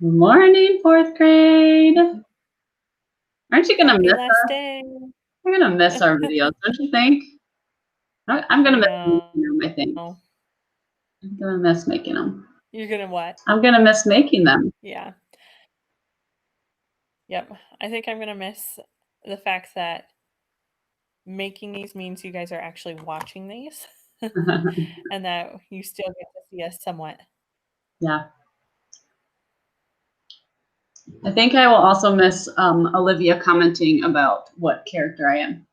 Morning, fourth grade. Aren't you gonna Happy miss last us? day. You're gonna miss our videos, don't you think? I'm gonna I miss know. making them, I think. I'm gonna miss making them. You're gonna what? I'm gonna miss making them. Yeah. Yep. I think I'm gonna miss the fact that making these means you guys are actually watching these and that you still get to see us somewhat. Yeah. I think I will also miss Olivia commenting about what character I am.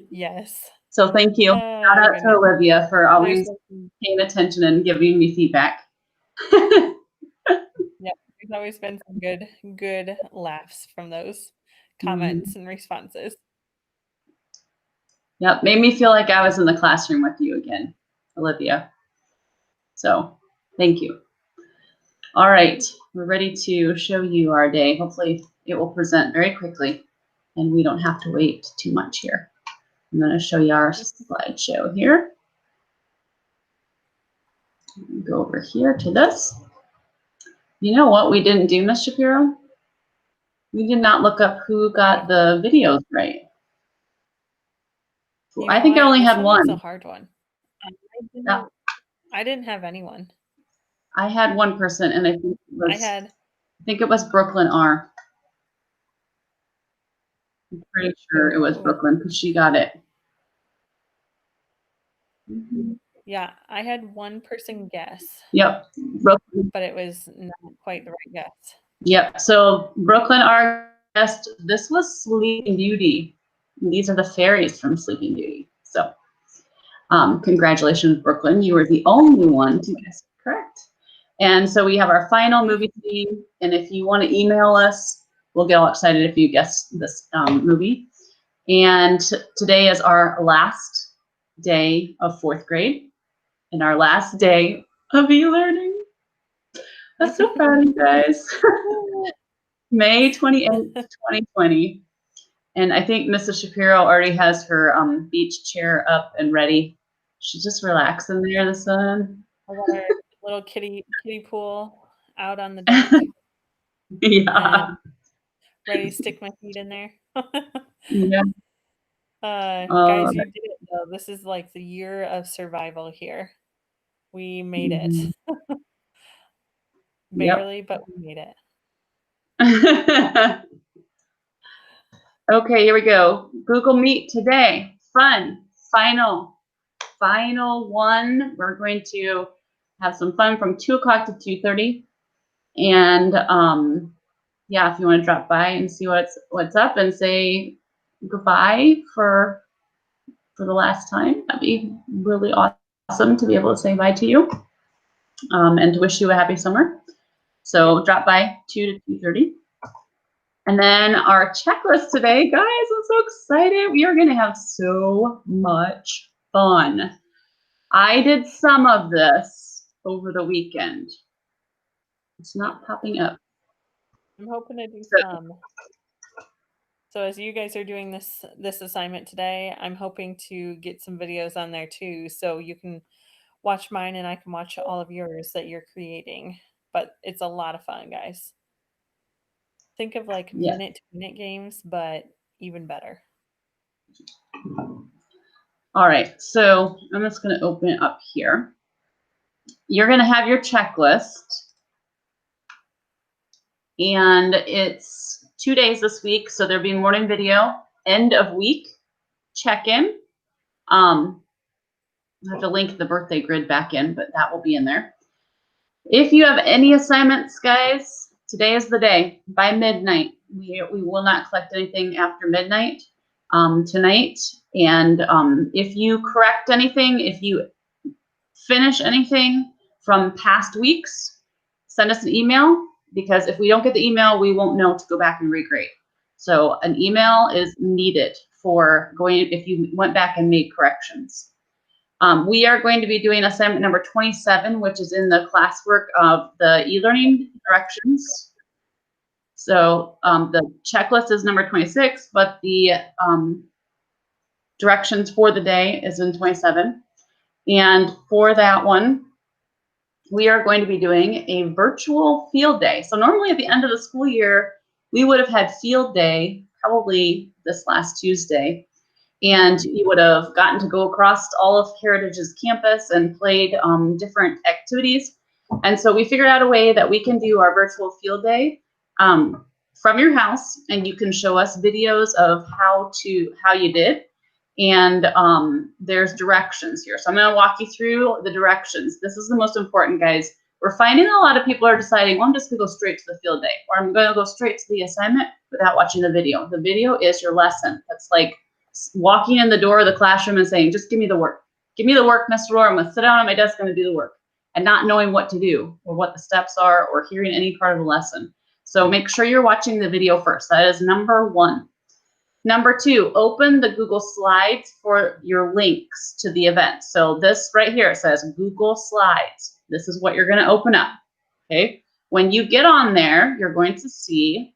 Yes. So thank you. Shout out to Olivia for always paying attention and giving me feedback. Yep. There's always been some good laughs from those comments and responses. Yep, made me feel like I was in the classroom with you again, Olivia. So thank you. All right, we're ready to show you our day. Hopefully it will present very quickly and we don't have to wait too much here. I'm going to show you our slideshow here. Go over here to this. You know what we didn't do, Ms. Shapiro? We did not look up who got the videos right. I think I only had one. This was a hard one. I didn't have anyone. I had one person, and I think it was Brooklyn R. I'm pretty sure it was Brooklyn because she got it. Yeah, I had one person guess. Yep, Brooklyn. But it was not quite the right guess. Yep, so Brooklyn R guessed this was Sleeping Beauty. And these are the fairies from Sleeping Beauty. So congratulations, Brooklyn. You were the only one to guess correct. And so we have our final movie theme. And if you want to email us, we'll get all excited if you guess this movie. And today is our last day of fourth grade and our last day of e-learning. I'm so proud of you guys. May 28th, 2020. And I think Mrs. Shapiro already has her beach chair up and ready. She's just relaxing there in the sun. I got our little kiddie pool out on the deck. Yeah. Ready to stick my feet in there. Yeah. Guys, you did it though. This is like the year of survival here. We made it. Barely, but we made it. Okay, here we go. Google Meet today. Fun. Final one. We're going to have some fun from 2 o'clock to 2:30. And yeah, if you want to drop by and see what's up and say goodbye for the last time, that'd be really awesome to be able to say bye to you and to wish you a happy summer. So drop by 2 to 2:30. And then our checklist today, guys, I'm so excited. We are going to have so much fun. I did some of this over the weekend. It's not popping up. I'm hoping to do some. So as you guys are doing this assignment today, I'm hoping to get some videos on there too, so you can watch mine and I can watch all of yours that you're creating. But it's a lot of fun, guys. Think of like minute-to-minute games, but even better. All right, so I'm just going to open it up here. You're going to have your checklist. And it's 2 days this week, so there'll be a morning video, end of week, check-in. I have to link the birthday grid back in, but that will be in there. If you have any assignments, guys, today is the day. By midnight, we will not collect anything after midnight tonight. And if you correct anything, if you finish anything from past weeks, send us an email, because if we don't get the email, we won't know to go back and regrade. So an email is needed for going if you went back and made corrections. We are going to be doing assignment number 27, which is in the classwork of the e-learning directions. So the checklist is number 26, but the directions for the day is in 27. And for that one, we are going to be doing a virtual field day. So normally at the end of the school year, we would have had field day probably this last Tuesday. And you would have gotten to go across all of Heritage's campus and played different activities. And so we figured out a way that we can do our virtual field day from your house, and you can show us videos of how you did. And there's directions here. So I'm going to walk you through the directions. This is the most important, guys. We're finding a lot of people are deciding, well, I'm just going to go straight to the field day, or I'm going to go straight to the assignment without watching the video. The video is your lesson. That's like walking in the door of the classroom and saying, just give me the work. Give me the work, Mr. Rohr. I'm going to sit down at my desk and do the work, and not knowing what to do or what the steps are or hearing any part of the lesson. So make sure you're watching the video first. That is number one. Number two, open the Google Slides for your links to the event. So this right here, it says Google Slides. This is what you're going to open up, okay? When you get on there, you're going to see,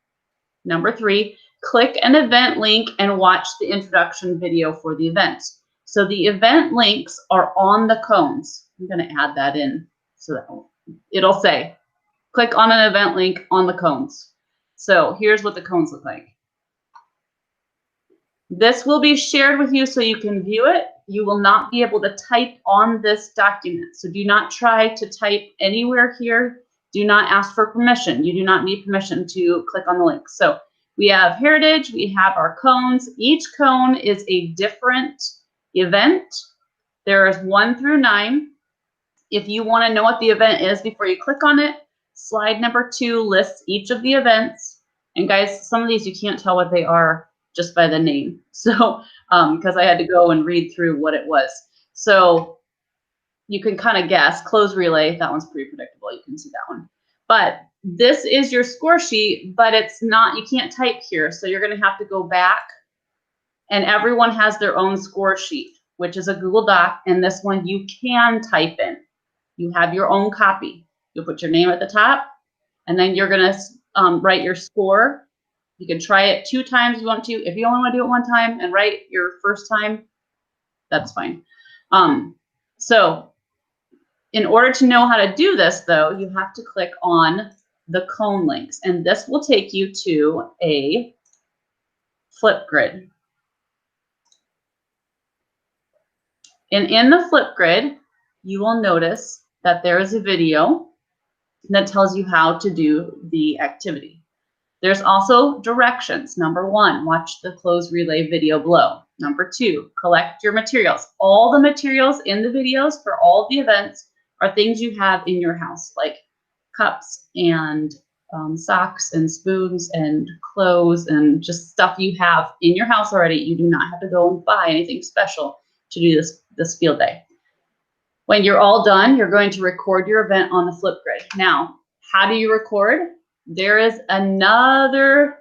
number three, click an event link and watch the introduction video for the event. So the event links are on the cones. I'm going to add that in so that it'll say, click on an event link on the cones. So here's what the cones look like. This will be shared with you so you can view it. You will not be able to type on this document. So do not try to type anywhere here. Do not ask for permission. You do not need permission to click on the link. So we have Heritage, we have our cones. Each cone is a different event. There is 1 through 9. If you want to know what the event is before you click on it, slide number 2 lists each of the events. And guys, some of these you can't tell what they are just by the name. So, because I had to go and read through what it was. So you can kind of guess. Close relay, that one's pretty predictable. You can see that one. But this is your score sheet, but it's not, you can't type here. So you're going to have to go back, and everyone has their own score sheet, which is a Google Doc. And this one you can type in. You have your own copy. You'll put your name at the top, and then you're going to write your score. You can try it 2 times if you want to. If you only want to do it 1 time and write your first time, that's fine. So in order to know how to do this, though, you have to click on the cone links, and this will take you to a Flipgrid. And in the Flipgrid, you will notice that there is a video that tells you how to do the activity. There's also directions. Number 1, watch the close relay video below. Number 2, collect your materials. All the materials in the videos for all the events are things you have in your house, like cups and socks and spoons and clothes and just stuff you have in your house already. You do not have to go and buy anything special to do this field day. When you're all done, you're going to record your event on the Flipgrid. Now, how do you record? There is another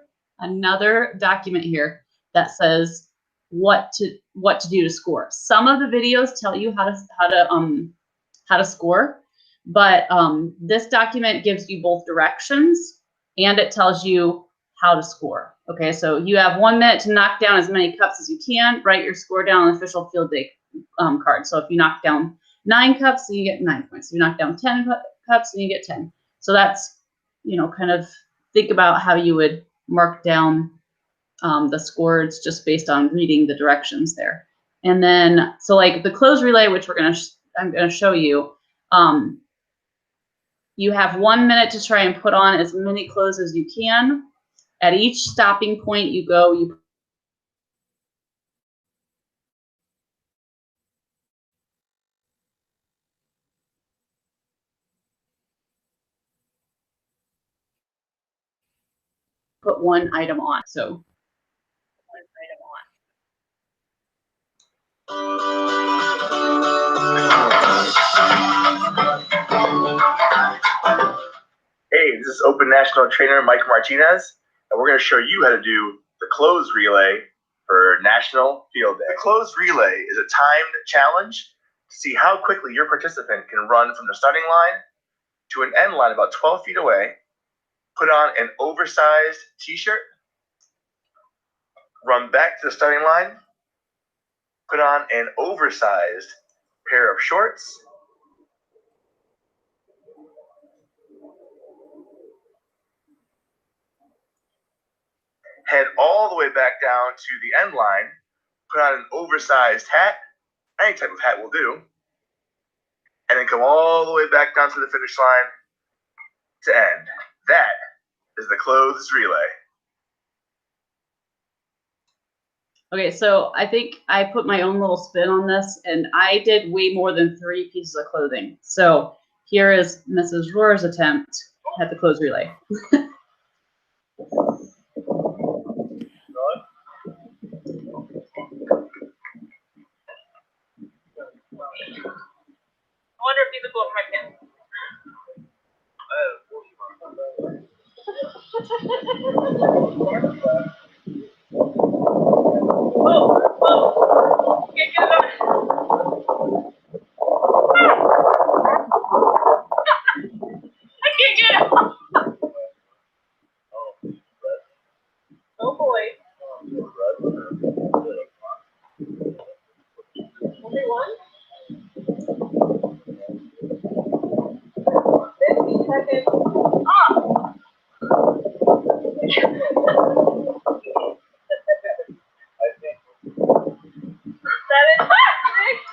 document here that says what to do to score. Some of the videos tell you how to score, but this document gives you both directions and it tells you how to score. Okay, so you have 1 minute to knock down as many cups as you can. Write your score down on the official field day card. So if you knock down 9 cups, then you get 9 points. If you knock down 10 cups, then you get 10. So that's, you know, kind of think about how you would mark down the scores just based on reading the directions there. And then, so like the close relay, which I'm gonna show you, you have 1 minute to try and put on as many clothes as you can. At each stopping point you go, you put 1 item on. So Hey, this is Open National Trainer Mike Martinez, and we're going to show you how to do the close relay for National Field Day. The close relay is a timed challenge to see how quickly your participant can run from the starting line to an end line about 12 feet away, put on an oversized t-shirt, run back to the starting line, put on an oversized pair of shorts, head all the way back down to the end line, put on an oversized hat, any type of hat will do, and then come all the way back down to the finish line to end. That is the clothes relay. Okay, so I think I put my own little spin on this, and I did way more than 3 pieces of clothing. So here is Mrs. Rohr's attempt at the clothes relay. I wonder if these will go up my pin. Oh, can't get it on. I can't get it on. Oh boy. Only one? 50 seconds. Ah! 7, 6,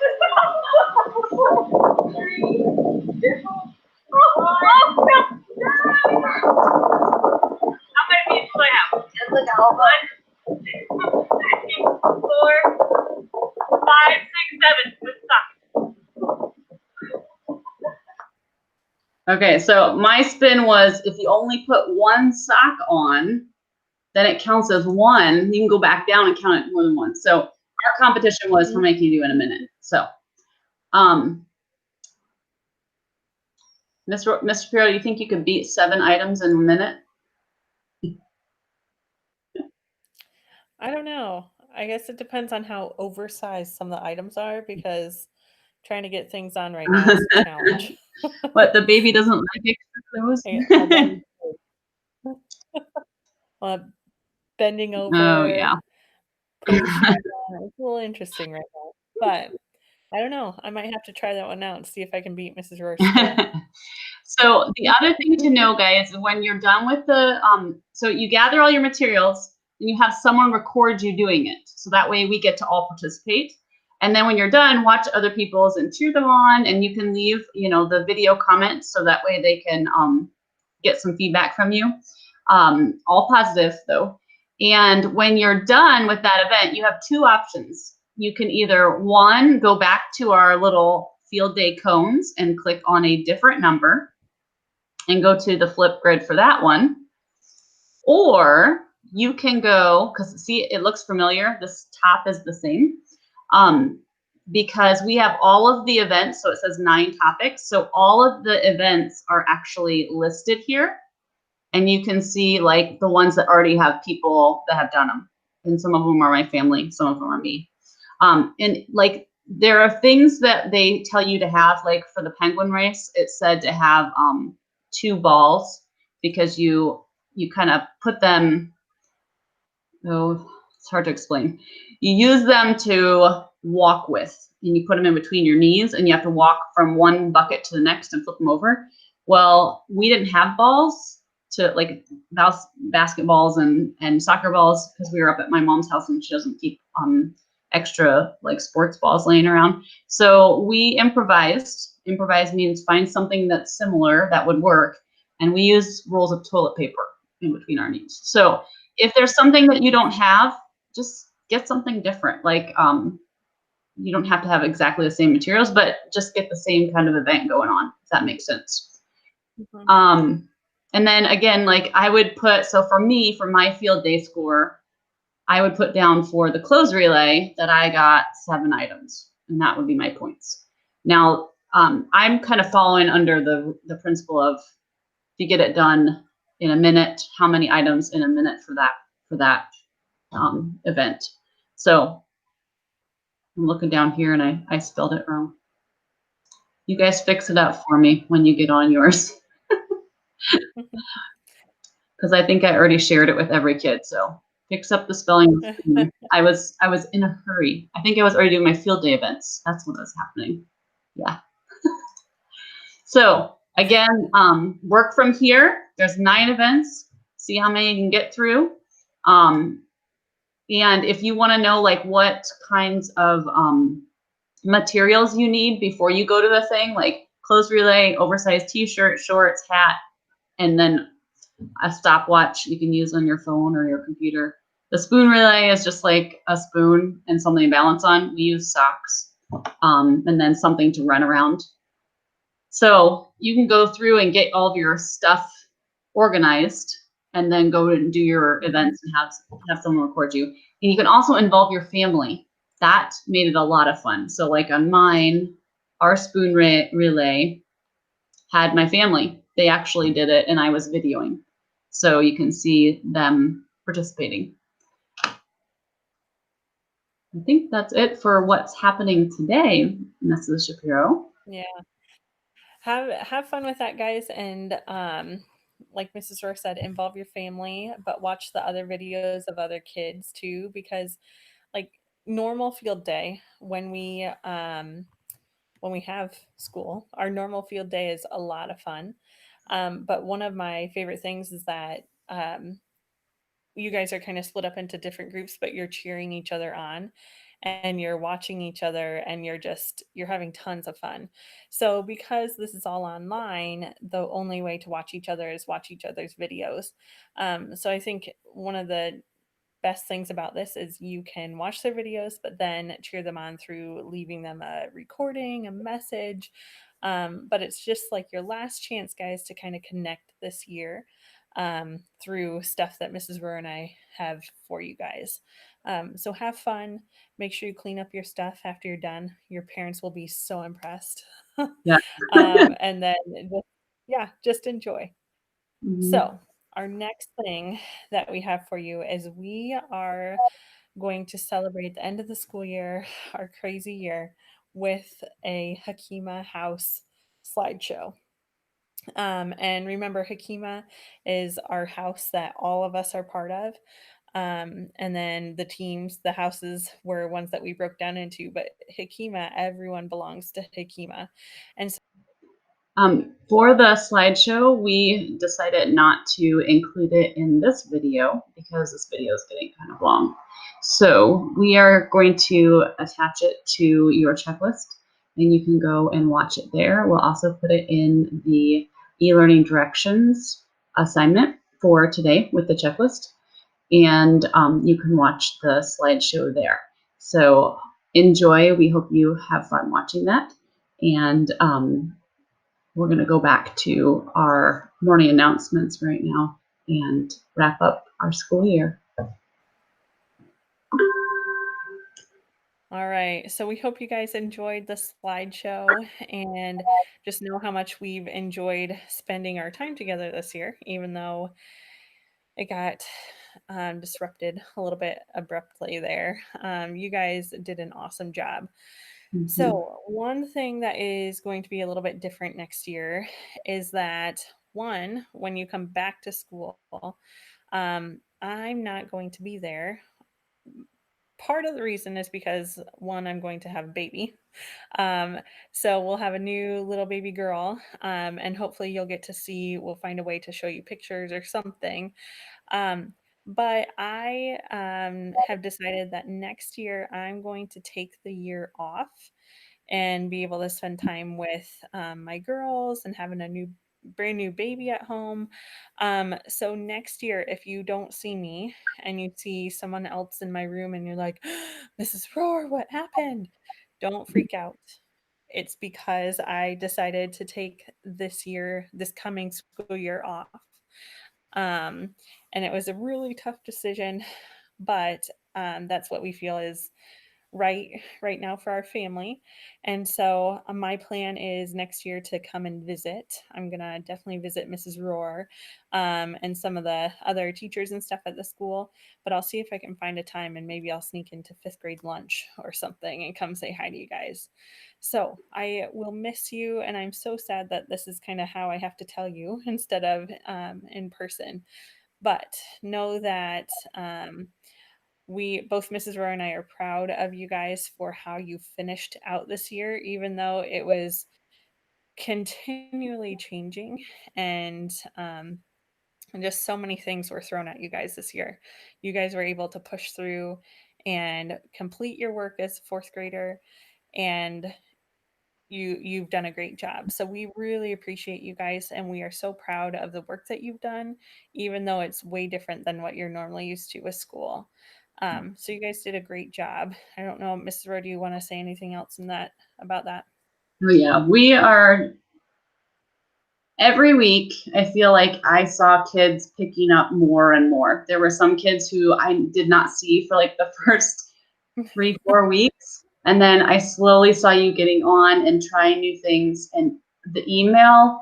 3, 2, oh, no. How many pieces do I have? Just look out. 1, 2, 3, 4, 5, 6, 7. Good stuff. Okay, so my spin was if you only put 1 sock on, then it counts as 1. You can go back down and count it more than once. So our competition was how many can you do in a minute. So, Mr. Shapiro, you think you could beat 7 items in a minute? I don't know. I guess it depends on how oversized some of the items are, because trying to get things on right now is a challenge. What, the baby doesn't like extra clothes? Bending over. Oh, yeah. Putting shoes on. It's a little interesting right now. But I don't know. I might have to try that one out and see if I can beat Mrs. Rohr's score. So the other thing to know, guys, when you're done with the, so you gather all your materials and you have someone record you doing it. So that way we get to all participate. And then when you're done, watch other people's and cheer them on, and you can leave, you know, the video comments so that way they can get some feedback from you. All positive though. And when you're done with that event, you have 2 options. You can either, 1, go back to our little field day cones and click on a different number and go to the flip grid for that one. Or you can go, because see, it looks familiar. This top is the same. Because we have all of the events, so it says 9 topics. So all of the events are actually listed here. And you can see like the ones that already have people that have done them. And some of them are my family, some of them are me. And like there are things that they tell you to have, like for the penguin race, it said to have 2 balls, because you kind of put them, oh, it's hard to explain. You use them to walk with, and you put them in between your knees, and you have to walk from one bucket to the next and flip them over. Well, we didn't have balls to like basketballs and soccer balls, because we were up at my mom's house and she doesn't keep extra like sports balls laying around. So we improvised. Improvise means find something that's similar that would work, and we use rolls of toilet paper in between our knees. So if there's something that you don't have, just get something different. Like you don't have to have exactly the same materials, but just get the same kind of event going on, if that makes sense. Mm-hmm. And then again, like I would put, so for me, for my field day score, I would put down for the clothes relay that I got 7 items, and that would be my points. Now, I'm kind of following under the principle of if you get it done in a minute, how many items in a minute for that event. So I'm looking down here and I spelled it wrong. You guys fix it up for me when you get on yours. Because I think I already shared it with every kid. So fix up the spelling. I was in a hurry. I think I was already doing my field day events. That's what was happening. Yeah. So again, work from here. There's 9 events. See how many you can get through. And if you want to know like what kinds of materials you need before you go to the thing, like clothes relay, oversized t-shirt, shorts, hat, and then a stopwatch you can use on your phone or your computer. The spoon relay is just like a spoon and something to balance on. We use socks, and then something to run around. So you can go through and get all of your stuff organized and then go and do your events and have someone record you. And you can also involve your family. That made it a lot of fun. So like on mine, our spoon relay had my family. They actually did it and I was videoing. So you can see them participating. I think that's it for what's happening today, Mrs. Shapiro. Yeah. Have fun with that, guys. And like Mrs. Rohr said, involve your family, but watch the other videos of other kids too, because like normal field day, when we have school, our normal field day is a lot of fun. But one of my favorite things is that you guys are kind of split up into different groups, but you're cheering each other on and you're watching each other and you're having tons of fun. So because this is all online, the only way to watch each other is watch each other's videos. So I think one of the best things about this is you can watch their videos, but then cheer them on through leaving them a recording, a message. But it's just like your last chance, guys, to kind of connect this year through stuff that Mrs. Rohr and I have for you guys. So have fun. Make sure you clean up your stuff after you're done. Your parents will be so impressed. Yeah. And then, yeah, just enjoy. So, our next thing that we have for you is we are going to celebrate the end of the school year, our crazy year, with a Hakima House slideshow. And remember, Hakima is our house that all of us are part of. And then the teams, the houses were ones that we broke down into, but Hakima, everyone belongs to Hakima. And so For the slideshow, we decided not to include it in this video because this video is getting kind of long. So we are going to attach it to your checklist and you can go and watch it there. We'll also put it in the e-learning directions assignment for today with the checklist. And you can watch the slideshow there. So enjoy. We hope you have fun watching that. And we're going to go back to our morning announcements right now and wrap up our school year. all right. So we hope you guys enjoyed the slideshow and just know how much we've enjoyed spending our time together this year, even though it got disrupted a little bit abruptly there. You guys did an awesome job. Mhm. So, one thing that is going to be a little bit different next year is that one, when you come back to school, I'm not going to be there. Part of the reason is because one, I'm going to have a baby. Um, so we'll have a new little baby girl, and hopefully you'll get to see. We'll find a way to show you pictures or something. Um, but I have decided that next year I'm going to take the year off and be able to spend time with my girls and having a brand new baby at home. So next year, if you don't see me and you see someone else in my room and you're like, Mrs. Rohr, what happened? Don't freak out. It's because I decided to take this coming school year off. And it was a really tough decision, but that's what we feel is right now for our family. And so my plan is next year to come and visit. I'm gonna definitely visit Mrs. Rohr and some of the other teachers and stuff at the school. But I'll see if I can find a time and maybe I'll sneak into fifth grade lunch or something and come say hi to you guys. So I will miss you, and I'm so sad that this is kind of how I have to tell you instead of in person. But know that we both Mrs. Rohr and I are proud of you guys for how you finished out this year, even though it was continually changing and And just so many things were thrown at you guys this year. You guys were able to push through and complete your work as a fourth grader, and you've done a great job. So we really appreciate you guys, and we are so proud of the work that you've done, even though it's way different than what you're normally used to with school. So you guys did a great job. I don't know, Mrs. Rowe, do you want to say anything else about that? Oh yeah, we are every week. I feel like I saw kids picking up more and more. There were some kids who I did not see for like the first 3-4 weeks. And then I slowly saw you getting on and trying new things. And the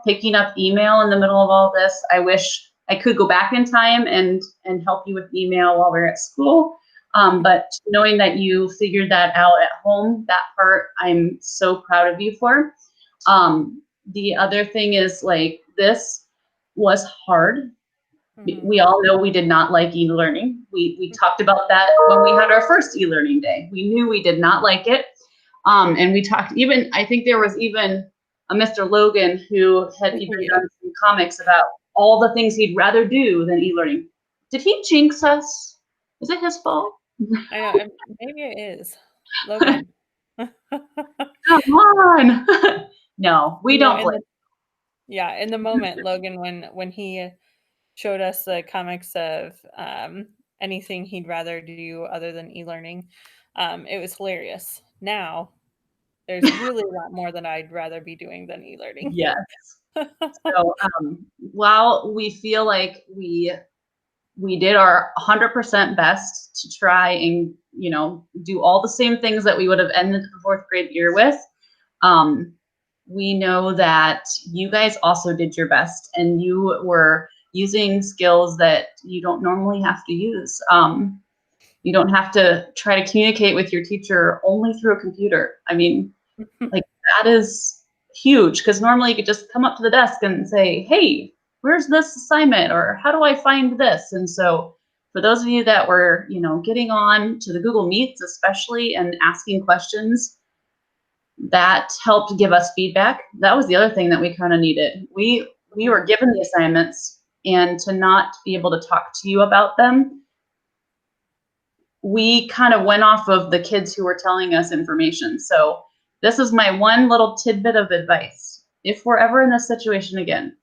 picking up email in the middle of all this, I wish I could go back in time and help you with email while we're at school. But knowing that you figured that out at home, that part I'm so proud of you for. The other thing is, like, this was hard. We all know we did not like e-learning. We talked about that when we had our first e-learning day. We knew we did not like it. And we talked I think there was even a Mr. Logan who had even done some comics about all the things he'd rather do than e-learning. Did he jinx us? Is it his fault? I know, maybe it is. Logan. Come on. No, we don't blame. Yeah, in the moment, Logan, when he showed us the comics of anything he'd rather do other than e-learning, it was hilarious. Now, there's really a lot more that I'd rather be doing than e-learning. Yes. So while we feel like we did our 100% best to try and, do all the same things that we would have ended the fourth grade year with, we know that you guys also did your best, and you were using skills that you don't normally have to use. You don't have to try to communicate with your teacher only through a computer. I mean, like, that is huge, because normally you could just come up to the desk and say, hey, where's this assignment, or how do I find this? And so for those of you that were, getting on to the Google Meets especially and asking questions, that helped give us feedback. That was the other thing that we kind of needed. We were given the assignments, and to not be able to talk to you about them, we kind of went off of the kids who were telling us information. So this is my one little tidbit of advice. If we're ever in this situation again,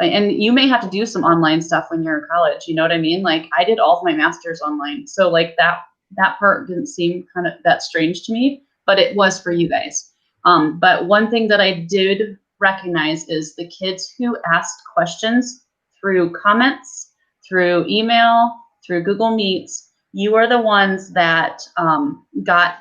and you may have to do some online stuff when you're in college, you know what I mean? Like, I did all of my master's online. So like that part didn't seem kind of that strange to me, but it was for you guys. But one thing that I did recognize is the kids who asked questions through comments, through email, through Google Meets, you are the ones that got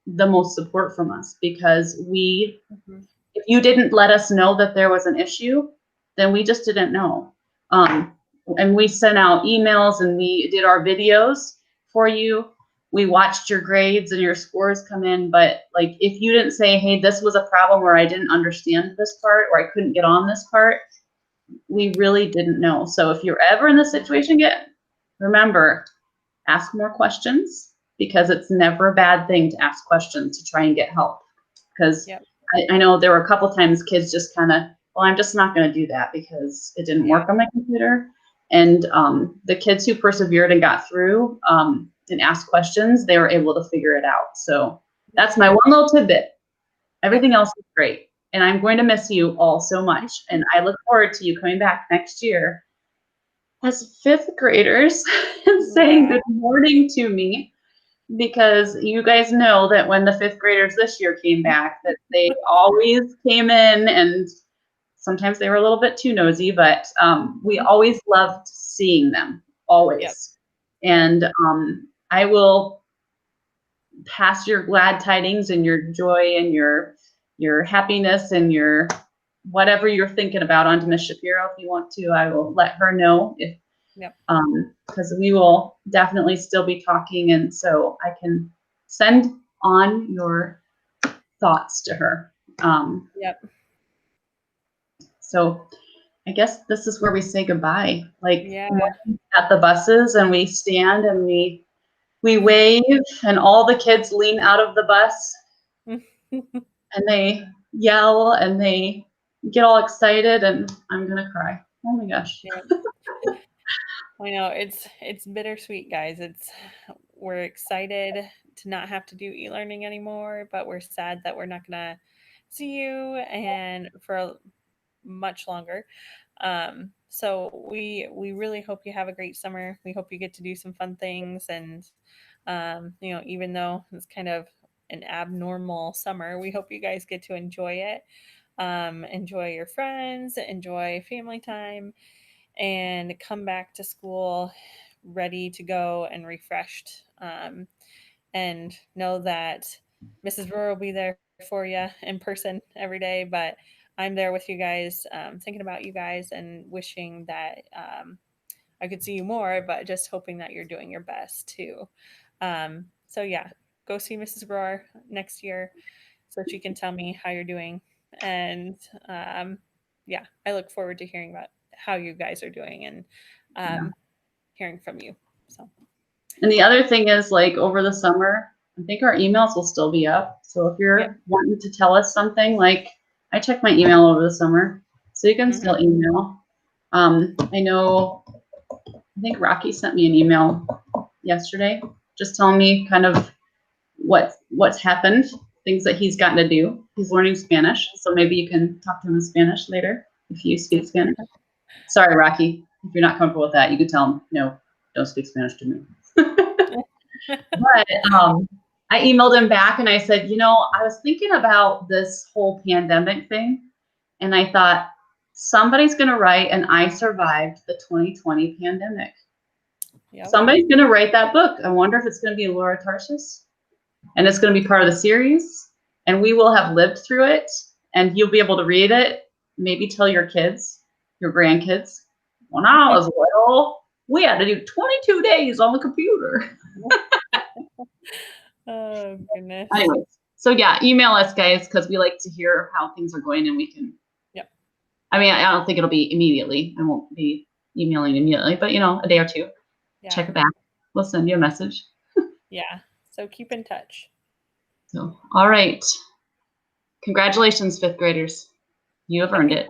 the most support from us, because if you didn't let us know that there was an issue, then we just didn't know. And we sent out emails, and we did our videos for you. We watched your grades and your scores come in, but like, if you didn't say, hey, this was a problem, or I didn't understand this part, or I couldn't get on this part, we really didn't know. So if you're ever in this situation again, remember, ask more questions, because it's never a bad thing to ask questions to try and get help. Because I know there were a couple times kids just kind of, well, I'm just not going to do that because it didn't work on my computer. And the kids who persevered and got through and asked questions, they were able to figure it out. So that's my one little tidbit. Everything else is great. And I'm going to miss you all so much. And I look forward to you coming back next year as fifth graders and saying good morning to me, because you guys know that when the fifth graders this year came back, that they always came in, and sometimes they were a little bit too nosy, but we always loved seeing them, always. And I will pass your glad tidings and your joy and your happiness and your whatever you're thinking about onto Miss Shapiro. If you want to, I will let her know, if because we will definitely still be talking, and so I can send on your thoughts to her. So I guess this is where we say goodbye. Like, at the buses, and we stand and we wave, and all the kids lean out of the bus and they yell and they get all excited, and I'm gonna cry. Oh my gosh. I know it's bittersweet, guys. We're excited to not have to do e-learning anymore, but we're sad that we're not gonna see you and for much longer. So we really hope you have a great summer. We hope you get to do some fun things, and even though it's kind of an abnormal summer, we hope you guys get to enjoy it. Enjoy your friends, enjoy family time, and come back to school ready to go and refreshed. And know that Mrs. Brewer will be there for you in person every day, but I'm there with you guys, thinking about you guys and wishing that I could see you more, but just hoping that you're doing your best too. So yeah, go see Mrs. Brewer next year so she can tell me how you're doing. And yeah, I look forward to hearing about how you guys are doing and hearing from you. So. And the other thing is, like, over the summer, I think our emails will still be up. So if you're wanting to tell us something, like, I check my email over the summer, so you can still email. I think Rocky sent me an email yesterday, just telling me kind of what's happened, things that he's gotten to do. He's learning Spanish, so maybe you can talk to him in Spanish later if you speak Spanish. Sorry, Rocky, if you're not comfortable with that, you can tell him, no, don't speak Spanish to me. But I emailed him back and I said, I was thinking about this whole pandemic thing, and I thought somebody's going to write and I survived the 2020 pandemic. Yep. Somebody's going to write that book. I wonder if it's going to be Laura Tarsus, and it's going to be part of the series, and we will have lived through it, and you'll be able to read it, maybe tell your kids, your grandkids, when I was little, we had to do 22 days on the computer. Oh, goodness. Anyways, so yeah, email us, guys, because we like to hear how things are going, and we can. Yep. I mean, I don't think it'll be immediately. I won't be emailing immediately, but a day or two. Yeah. Check it back. We'll send you a message. Yeah. So keep in touch. So, all right. Congratulations, fifth graders. You have earned it.